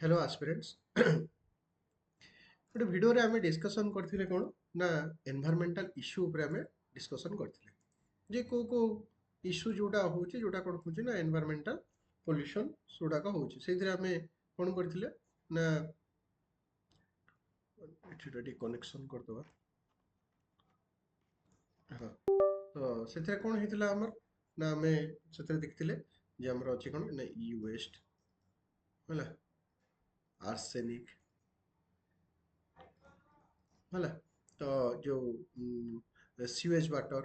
hello aspirants गोटे video रे आमे डिस्कशन करथिले कोन ना एनवायरमेंटल इश्यू ऊपर आमे डिस्कशन करथिले जे को इश्यू जोटा होची जोटा कोन होची ना एनवायरमेंटल पोल्यूशन सोडा का होची सेथिरे आमे कोन करथिले ना एठी कनेक्शन कर दवा हां तो सेथिरे कोन हेतिला हमर ना आमे सेथिरे देखथिले जे हमर अछि कोन ना ई वेस्ट होला आर्सेनिक ହେଲା ତ ଯୋଉ ସିୱେଜ୍ ୱାଟର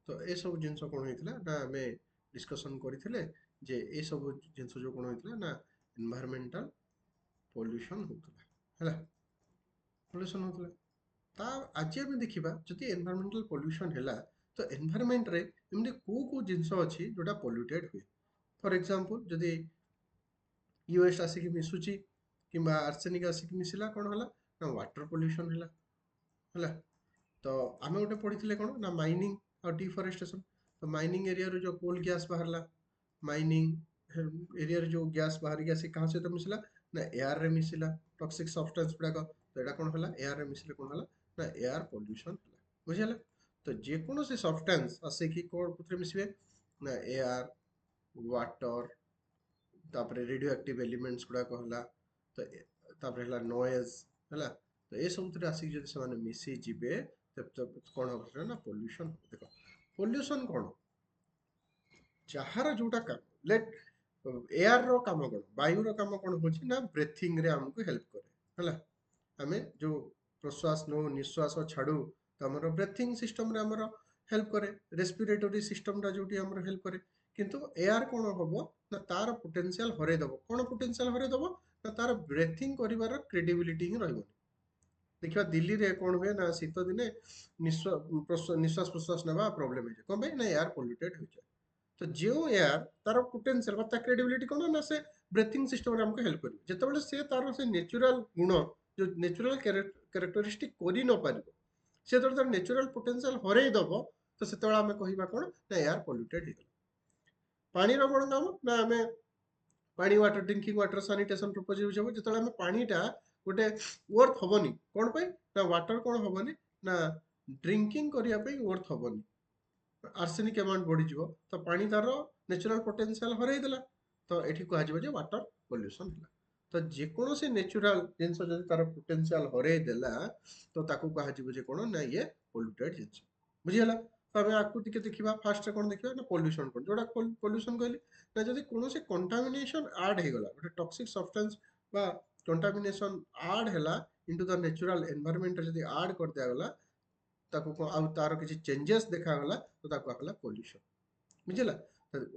ତ ଏସବୁ ଜିନିଷ କ'ଣ ହେଇଥିଲା ନା ଆମେ ଡିସ୍କସନ୍ କରିଥିଲେ ଯେ ଏସବୁ ଜିନିଷ ଯୋଉ କ'ଣ ହେଇଥିଲା ନା ଏନଭାୟରମେଣ୍ଟାଲ ପଲ୍ୟୁସନ୍ ହେଉଥିଲା ହେଲା ପଲ୍ୟୁସନ୍ ହେଉଥିଲା ତା ଆଜି ଆମେ ଦେଖିବା ଯଦି ଏନଭାୟରମେଣ୍ଟାଲ ପଲ୍ୟୁସନ୍ ହେଲା ତ ଏନଭାୟରମେଣ୍ଟରେ ଏମିତି କୋଉ ଜିନିଷ ଅଛି ଯୋଉଟା ପଲ୍ୟୁଟେଡ୍ ହୁଏ ଫର୍ ଏକ୍ସାମ୍ପଲ୍ ଯଦି ୟୁଏସ୍ ଆସିକି ମିଶୁଛି କିମ୍ବା ଆର୍ସେନିକ୍ ଆସିକି ମିଶିଲା କ'ଣ ହେଲା ନା ୱାଟର ପଲ୍ୟୁସନ୍ ହେଲା तो आम गोटे पढ़ी कौन ना माइनिंग और डिफरेस्टेशन तो माइनिंग एरिया जो कोल गैस बाहर माइनिंग एरिया जो गैस बाहर आसी क्या सहित मिसला ना एयर रे मिसला टॉक्सिक सब्सटेंस गुड़ाक तो यहाँ कौन है एयर रे मिसले कौन है ना एयर पॉल्यूशन बुझीगला तो जेकोसी सब्सटेंस आसिकी कौन मिसबे ना एयर वाटर तापर रेडियो एक्टिव एलिमेंट्स गुड़ाक है तो तापर है नॉइज है तो ये सब आसिक जब से मिसी जीवे कौन हम ना पॉल्यूशन देख पॉल्यूशन कौन जार जोटा लेट एयर रो काम कौन वायु रो काम कौन हो ना ब्रेथिंग रे हमको हेल्प करे है आम जो प्रश्वास नो निश्वास छाड़ू तो आम ब्रेथिंग सिस्टम रे हमर हेल्प करे रेस्पिरेटरी सिस्टम रा जोटी हमर हेल्प करे किंतु एयर कौन हम ना तार पोटेंशियल हरे दब कौन पोटेंशियल हरे दब ना तार ब्रेथिंग करिवार क्रेडिबिलिटी ही रहबो देखिए दिल्ली रे कौन हुए ना शीत दिने निश्वास प्रश्वास ना प्रोब्लेम है कौन भाई ना एयर पोल्यूटेड हो जाए तो जो एयर तार पोटेंशियल बा क्रेडिबिलिटी कौन ना से ब्रेथिंग सिस्टम रे हमको हेल्प करियो जेतेबेले से तार से नेचुरल गुण जो नेचुरल कैरेक्टरिस्टिक करि न पारिबो से तार नेचुरल पोटेंशियल हरै दबो तो सेतेबेले आमे कहिबा कोन ना एयर पोल्यूटेड हे पानी रो कोन काम ना आमे पानी water drinking water sanitation purpose use हो जो पानीटा गोटे वर्थ हेनी कौन पे ना वाटर कौन हेनी ना ड्रिंकिंग करने वर्थ हेनी आर्सेनिक अमाउंट बढ़ीज तो पानी तार नेचुरल पोटेंशियल हरईदेला तो ये कह वाटर पॉल्यूशन है तो जेकोसी नेचुरल जिनस जब तार पोटेंशियल हरईदेला तो कह कौन ना ये पोल्यूटेड जिन बुझीगला तो आम आपको देखा फास्ट कौन देखा ना पॉल्यूशन कौन जोड़ा पॉल्यूशन कहली ना जब कौन से कंटामिनेशन ऐड हो गला गोटे टॉक्सिक सब्सटेंस बा कंटामिनेशन ऐड है इनटू द नेचुरल एनवायरनमेंट जब ऐड कर दिगला तार किसी चेंजेस देखागला तो कहला पॉल्यूशन बुझला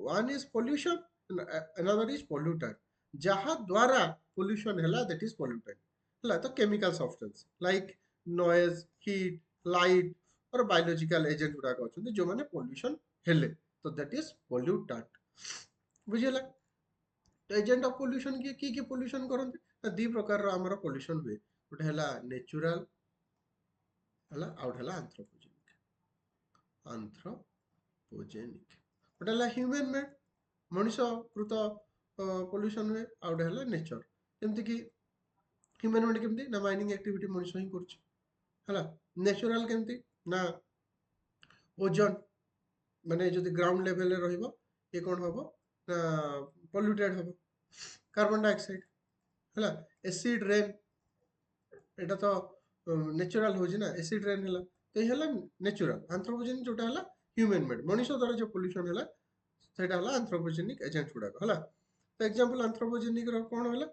one is pollution another is pollutant जहाँ द्वारा पॉल्यूशन है दैट इज पॉल्यूटेंट है तो chemical substance like noise heat light और बायोलॉजिकल एजेंट गुड़ाक अच्छा जो मैंने पॉल्यूशन हेले तो दैट इज पॉल्यूटेंट बुझला तो एजेंट ऑफ पॉल्यूशन की पॉल्यूशन करते दी प्रकार आमर पॉल्यूशन हुए गोटे है नेचुरल है आउट है आंथ्रोपोजेनिक आंथ्रोपोजेनिक गोटे है ह्यूमन मेड मनीष कृत पॉल्यूशन हुए आउट है नेचर जमती कि ह्यूमन मेड केमती ना माइनिंग एक्टिविटी मनीष ही कर नेचुरल केमती ना ओजन माने जो ग्राउंड लेवल रहिबो ये कौन हम ना पॉल्यूटेड हम कार्बन डाइऑक्साइड है एसिड रेन एटा तो नेचुरल हो ना एसिड रेन है तो ये है नेचुरल आंथ्रोपोजेनिक जोटा है ह्यूमन मेड मनीष द्वारा जो पॉल्यूशन है सेटा है आंथ्रोपोजेनिक एजेंट गुड़ाक है तो एग्जांपल आंथ्रोपोजेनिक कौन है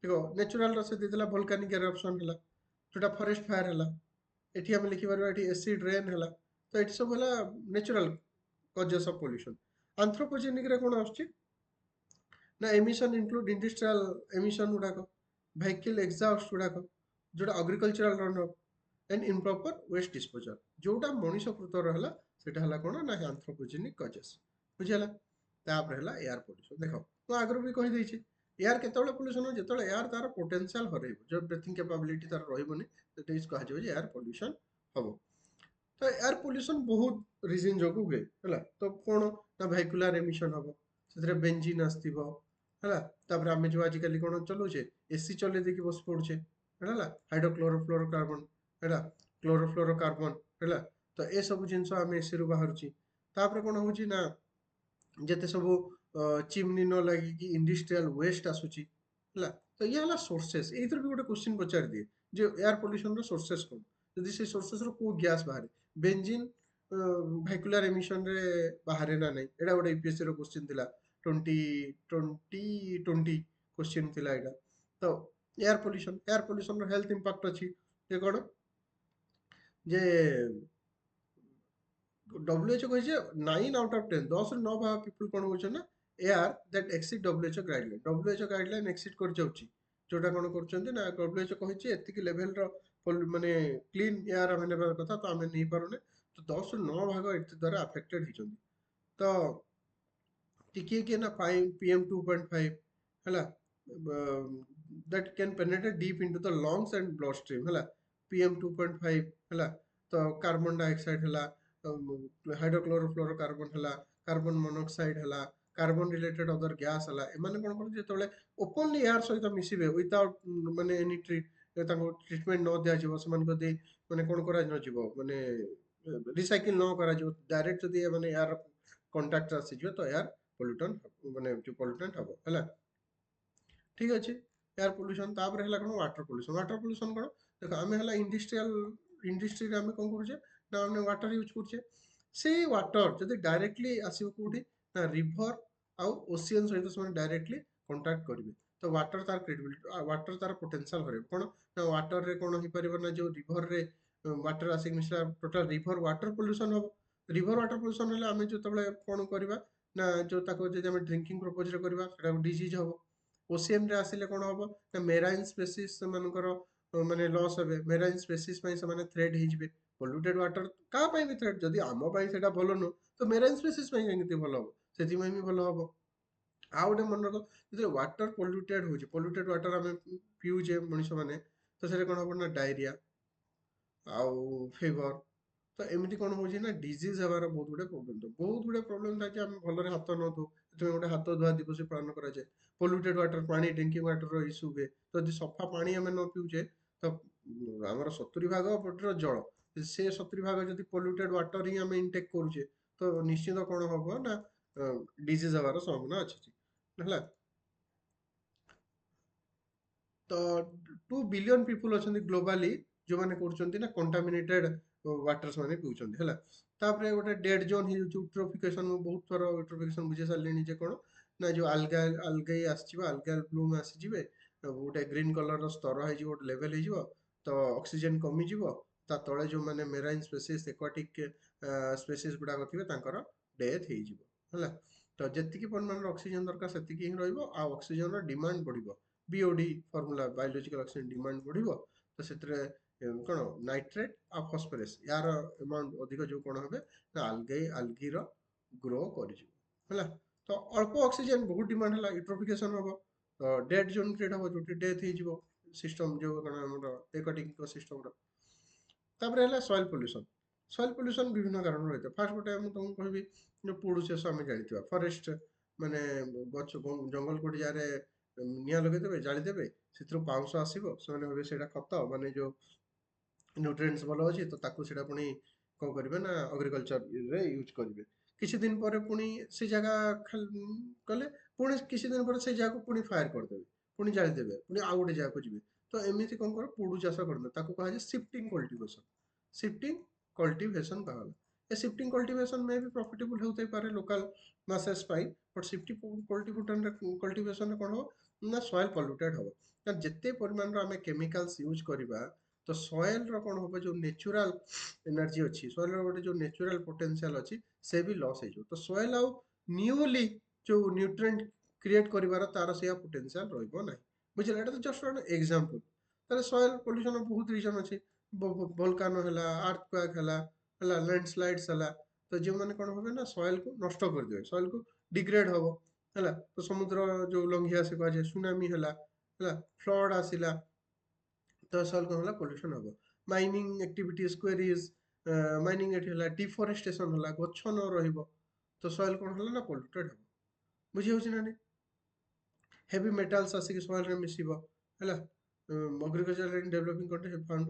देखो नेचुरल से देला वोल्केनिक एरप्शन है जोटा फॉरेस्ट फायर है एठी हम लिखि परबा एठी एसिड रेन है तो ये सब है natural causes of pollution anthropogenic रे कौन आछी ना एमिशन इंक्लूड इंडस्ट्रियल एमिशन गुड़ाक व्हीकल एग्जॉस्ट गुड़ाक जोटा agricultural run up and improper waste disposal जोटा मनीष कृत रहा सेटा है कौन ना आंथ्रोपोजेनिक कजेस बुझीगला तापर है एयर पॉल्यूशन देख तो आगु भी कही देछि एयर केतबेले पॉल्यूशन हो जेतबेले एयर तार पोटेंशियल हरइबो जो ब्रीथिंग कैपेबिलिटी तार रहइबोनी तो इस कहा जे एयर पॉल्यूशन हबो तो एयर पॉल्यूशन बहुत रीजन जो हुए है तो कौन ना वेहिकुलर एमिशन हम से बेंजीन आसथिबो ହେଲା ତାପରେ ଆମେ जो आजिकल कौन चलाऊे एसी चले देखिए बस पड़ुचे है हाइड्रोक्लोरोफ्लोरोकार्बन है क्लोरोफ्लोरोकार्बन है तो ए सब जिन आम एसी रु बाहर तापर कौन हो ना जिते सब चिमनी न लगिकी इंडस्ट्रियल वेस्ट आसूची है तो ये है सोर्सेस ये भी गोटे क्वेश्चन पचार दिए जो एयर पोल्यूशन सोर्सेस कौन जदि से सोर्सेस को गैस बाहर बेंजीन भेहिकुलर एमिशन रे बाहर ना नहीं एटा गोटे यूपीएससी रो क्वेश्चन थिला 2020 क्वेश्चन थिला एटा तो एयर पोल्यूशन रो हेल्थ इंपैक्ट अछि जे कोन जे WHO कहिजे 9 आउट ऑफ 10 10 ରୁ 9 ଭାଗ ପିପୁଲ କଣ ହଉଛନ୍ତି ନା air that exceed WHO guideline WHO guideline exceed କରି ଯାଉଛି ଯୋଉଟା କଣ କରୁଛନ୍ତି ନା WHO କହିଛି ଏତିକି ଲେଭେଲ ର ମାନେ କ୍ଲିନ ଏୟାର ଆମେ ନେବା କଥା ତ ଆମେ ନେଇ ପାରୁନେ ତ 10 ରୁ 9 ଭାଗ ଏଥି ଦ୍ୱାରା ଆଫେକ୍ଟେଡ ହେଇଛନ୍ତି ତ ଟିକିଏ କିଏ ନା PM2.5 ହେଲା that can penetrate deep into the lungs and bloodstream ହେଲା PM2.5 ହେଲା ତ कार्बन डाइऑक्साइड ହେଲା हाइड्रोक्लोरोफ्लोरोकार्बन ହେଲା कार्बन मोनोऑक्साइड ହେଲା कार्बन रिलेटेड अदर गैस ହେଲା ଏମାନେ କଣ କରନ୍ତି ଯେତେବେଳେ ଓପନଲି ଏୟାର ସହିତ ମିଶିବେ ୱିଦାଉଟ୍ ମାନେ ଏନି ତାଙ୍କୁ ଟ୍ରିଟମେଣ୍ଟ ନ ଦିଆଯିବ ସେମାନଙ୍କୁ ଯଦି ମାନେ କଣ କରାଯିବ ମାନେ ରିସାଇକେଲ ନ କରାଯିବ ଡାଇରେକ୍ଟ ଯଦି ମାନେ ଏୟାର କଣ୍ଟାକ୍ଟ ଆସିଯିବ ତ ଏୟାର पोल्यूटन माने जो पोल्यूटेंट हम है ठीक अच्छे एयर पोल्यूशन तापर है कौन वाटर पोल्यूशन कौन देख आम है इंडस्ट्रियल इंडस्ट्री आम कौन करुचे ना आम वाटर यूज करुचे से वाटर जब डायरेक्टली आसो कौटी ना रिभर आउ ओशियन सहित से डायरेक्टली कंटाक्ट करेंगे तो वाटर तार क्रेडिबिलिटी वाटर तार पोटेंशियल हर कौन ना वाटर रे कौन हो पार ना जो रिभर रे वाटर आसिक मिसला टोटल रिभर वाटर पोल्यूशन हम रिभर वाटर पोल्यूशन है आम जो कौन करवा ना जो जब ड्रिंकिंग पर्पज करवा डिजीज हम ओशियन रे आसिले कौन हम ना मेराइन स्पेसीस माने लॉस हे मेराइन स्पेसीस से थ्रेट हो पोल्यूटेड वाटर क्या भी थ्रेट जदि आम से भल नु तो मेराइन स्पेसीस कमी भल हम से भी भल हम आउ गोटे मन रख जो वाटर पोल्यूटेड वाटर आम पीऊे मनीष मैंने तो से कौन हम ना डायरिया आउ फेवर तो एमती कौन हो डिजीज हमार बहुत गुड़े प्रोब्लेम तो बहुत गुड़े प्रोब्लेम था कि आम भलरे हाथ न धो गोटे हाथ धुआ दिवस पालन कराए पोल्यूटेड वाटर पानी ड्रिंकिंग वाटर इश्यू हुए तो यदि सफा पानी आम न पीऊे तो आमर 70% बॉडीर जल से 70% जब पोल्यूटेड वाटर ही आम इनटेक करुचे तो निश्चित कौन हम ना डिजीज हमार संभावना अच्छी है तो 2 बिलियन पीपुल अच्छा ग्लोबाली जो मैंने कर कंटामिनेटेड वाटर से पीछे है तापर गोटे डेड जोन यूट्रोफिकेशन बहुत थर यूट्रोफिकेशन बुझे सारे जे कौन ना जो आलगा आलगाई आलगाल ब्लूम आसीजे गोटे ग्रीन कलर स्तर हो लेवल हो तो ऑक्सीजन कमिज ता तले जो मैंने मेराइन स्पेसीस एक्वाटिक स्पेसीस गुड़ाक थे डेथ हो तो जी परिमाण ऑक्सीजन दरकार से ही ऑक्सीजन डिमांड बढ़ BOD formula biological oxygen demand बढ़िबो तो सेतरे कौन नाइट्रेट आ फॉस्फोरस यार अमाउंट अधिक जो कौन हे ना आलगी रो ग्रो कर तो अल्प ऑक्सीजन बहुत डिमांड है यूट्रोफिकेशन हम तो डेड जोन क्रिएट हम जो डेथ हो सिस्टम जो कौन हमर एक्वाटिक इकोसिस्टम रो तापर है सॉइल पोल्यूशन विभिन्न कारण रही है फास्ट गोटे तुमको कहबी जो पुड़ू शेष आम जानी फॉरेस्ट माने गछ जंगल कोटी जारे निआं लगेदेवे जालीदेवे से पाउंस आसो से खत माने जो न्यूट्रिएंट्स भल अच्छी तो ताकू सेटा पुणी कौन करेंगे ना एग्रीकल्चर रे यूज करेंगे किसी दिन पर पुणी से जगह कले पुणी किसी दिन पर से जगह पुणी फायर करदेवे पुणी जालीदेवे पुणी आउ गोटे जगह को जी तो एमती कौन कर पुड़ू चाष कर कहुए शिफ्टिंग कल्टिवेशन शिफ्टिंग कल्टिवेशन कहला ए शिफ्टिंग कल्टिवेशन में भी प्रॉफिटेबल होते पारे local masses pi but shifting cultivation कौन हो ना सॉइल पॉल्यूटेड हम जिते परिमाण आम केमिकल्स यूज करवा तो सॉइल रो कौन हम जो नेचुरल एनर्जी अच्छी सॉइल रो गोटे जो नेचुरल पोटेंशियल अच्छी से भी लॉस हो तो सॉइल आउ न्यूली जो न्यूट्रिएंट क्रिएट करिवार तार से पोटेंशियल रहइबो नाही बुझिला एटा तो जस्ट एन एग्जांपल तारे सॉइल पोल्यूशन बहुत रीजन अच्छी वोल्कानो हला अर्थक्वेक हला लैंडस्लाइड्स हला तो जो मैंने कौन हम ना सॉइल को नष्ट कर देवे सॉइल को डिग्रेड हम है तो समुद्र जो लंघिया से कह सुनामी है फ्लड आसला तो सॉइल कौन है पोल्यूशन हम mining activities queries mining eighty deforestation है गछ न रही तो सॉइल कौन है ना पोल्यूटेड हम बुझी हो ना नहीं heavy metals ଆସିକି soil ରେ ମିଶିବ ହେଲା agriculture and developing country have found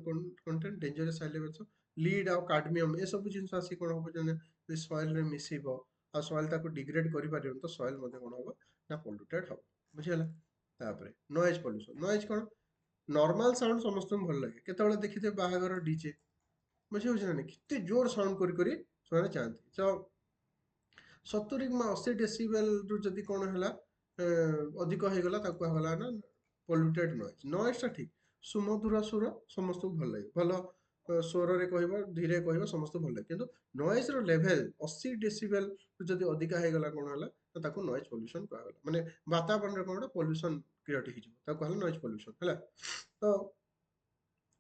content dangerous elements of lead ଆଉ cadmium ଏ ସବୁ ଜିନିଷ ଆସିକି କଣ ହବ ଯେ soil ରେ ମିଶିବ ଆଉ soil ତାକୁ degrade କରିପାରିବନି ତ soil ମଧ୍ୟ କଣ ହବ ନା polluted ହବ ବୁଝିହେଲା ତାପରେ noise pollution noise କଣ ନର୍ମାଲ ସାଉଣ୍ଡ ସମସ୍ତଙ୍କୁ ଭଲ ଲାଗେ କେତେବେଳେ ଦେଖିଥିବେ ବାହାଘର ଡିଜେ ବୁଝିହଉଛି ନା ନାଇଁ କେତେ ଜୋର ସାଉଣ୍ଡ କରି କରି ସେମାନେ ଚାହାନ୍ତି ତ 70 କିମ୍ବା 80 ଡେସିବେଲ ରୁ ଯଦି କଣ ହେଲା ଅଧିକ ହେଇଗଲା ତାକୁ କୁହାଗଲା ନା ପଲ୍ୟୁଟେଡ୍ ନଏଜ୍ ନଏଜ୍ଟା ଠିକ୍ ସୁମଧୁର ସୁର ସମସ୍ତଙ୍କୁ ଭଲ ଲାଗେ ଭଲ ସ୍ୱରରେ କହିବ ଧୀରେ କହିବ ସମସ୍ତଙ୍କୁ ଭଲ ଲାଗେ କିନ୍ତୁ ନଏଜ୍ର ଲେଭେଲ 80 ଡେସିବେଲ ରୁ ଯଦି ଅଧିକା ହେଇଗଲା କଣ ହେଲା ତ ତାକୁ ନଏଜ୍ ପଲ୍ୟୁସନ କୁହାଗଲା ମାନେ ବାତାବରଣରେ କଣ ଗୋଟେ ପଲ୍ୟୁସନ କ୍ରିଏଟ୍ ହେଇଯିବ ତାକୁ କୁହାଗଲା ନଏଜ୍ ପଲ୍ୟୁସନ ହେଲା ତ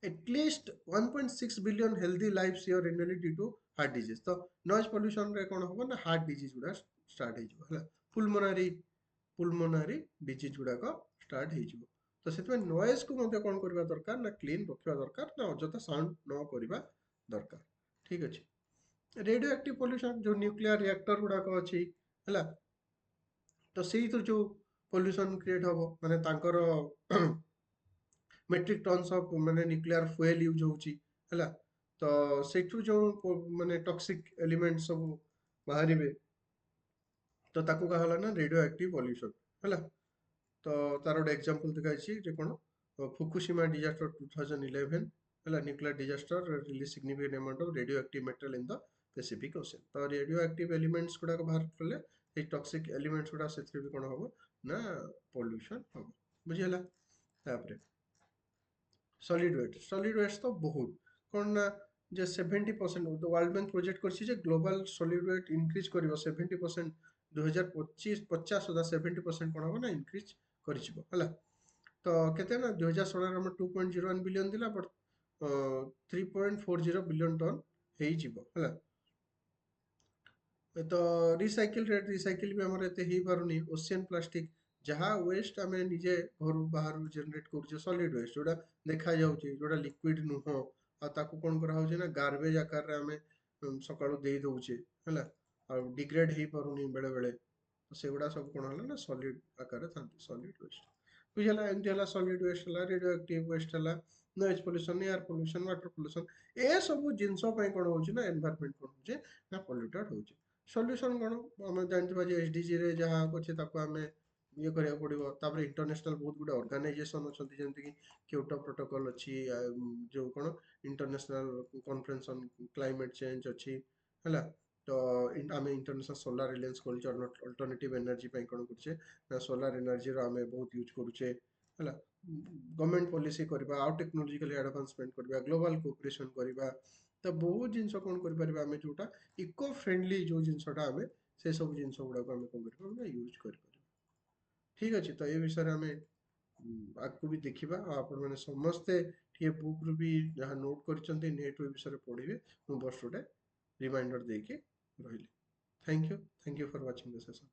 at least 1.6 billion healthy lives here annually due to heart disease तो noise pollution रे कौन होगा ना heart disease गुड़ा start ହେଇଯିବ ହେଲା pulmonary disease गुड़ा को start ହେଇଯିବ तो ସେଥିପାଇଁ noise को ମଧ୍ୟ କଣ କରିବା ଦରକାର ନା clean ରଖିବା ଦରକାର ନା ଅଯଥା ସାଉଣ୍ଡ ନ କରିବା ଦରକାର ଠିକ ଅଛି ରେଡିଓ ଆକ୍ଟିଭ ପଲ୍ୟୁସନ ଯୋଉ ନ୍ୟୁକ୍ଲିୟର ରିଆକ୍ଟର ଗୁଡାକ ଅଛି ହେଲା ତ ସେଇଥିରୁ ଯୋଉ ପଲ୍ୟୁସନ କ୍ରିଏଟ ହବ ମାନେ ତାଙ୍କର मेट्रिक टन्स ऑफ माने न्यूक्लियर फ्यूएल यूज होची हैला तो सेठू जो माने टॉक्सिक एलिमेंट सब बाहरिबे तो ताकू कहला ना रेडियो एक्टिव पॉल्यूशन हैला तो तार गोटे एग्जांपल दिखाई जे कोन फुकुशिमा डिजास्टर 2011 हैला nuclear disaster release significant amount of radio active metal in the Pacific ocean तो रेडियो एक्टिव एलिमेंट्स गुडा को बाहर करले ए टॉक्सिक एलिमेंट्स गुडा सेथरे भी कोन होबो ना पॉल्यूशन होबो बुझियला तापरे सॉलिड वेस्ट तो बहुत कौन ना जे 70% वर्ल्ड बैंक प्रोजेक्ट करछि जे ग्लोबल सॉलिड वेस्ट इंक्रीज करिवो 70% 2025 50 सुधा 70% कोन हो ना इंक्रीज करिछिबो हला तो केते ना 2016 रे हम 2.01 बिलियन दिला बट 3.40 बिलियन टन हेई जिवो हला तो रिसाइकिल रेट रिसाइकिल भी हमर एते ही पारुनी ओशियन प्लास्टिक जहाँ वेस्ट आम निजे घर बाहर जेनेट कर सॉलिड वेस्ट जोड़ा देखा जाऊँगी जोड़ा लिक्विड नुह आताको कौन करा ना गार्बेज आकार आम सका दे दौचे है डिग्रेड हो पारुनी बेले बेले तो सेगुड़ा सब कौन है ना सॉलिड आकार था सॉलिड वेस्ट बुझला एमती है सॉलिड वेस्ट है रेडियो एक्टिव वेस्ट है noise pollution air pollution water pollution ए सब जिनस कौन हो एनवायरनमेंट कौन हो ना पोल्यूटेड हो सॉल्यूशन कौन आम जानते एसडीजी रे जहाँ अच्छे आम ये करिया पड़िबो तापर इंटरनेशनल बहुत गुडे ऑर्गेनाइजेशन अछंती जेंति कि क्योटो प्रोटोकॉल अछि जो कोन international conference on climate change अछि हला तो आमे international solar reliance culture alternative energy पे कोन करछे ना सोलर एनर्जी रो आमे बहुत यूज करूछे हला गवर्नमेंट पॉलिसी करबा आउ टेक्नोलॉजिकली एडवांसमेंट करबा ग्लोबल कोऑपरेशन करबा तो बहुत जिंस कोन कर परबा आमे जोटा इको फ्रेंडली जो जिंसटा आमे से सब जिंस गुडा को आमे कोन करबा ना यूज कर ठीक अच्छे तो ये विषय में आगको भी देखा आपण मैंने समस्ते टे बुक रू भी जहाँ नोट कर नेट विषय पढ़े मुझे बस गोटे रिमाइंडर देके रही thank you for watching the session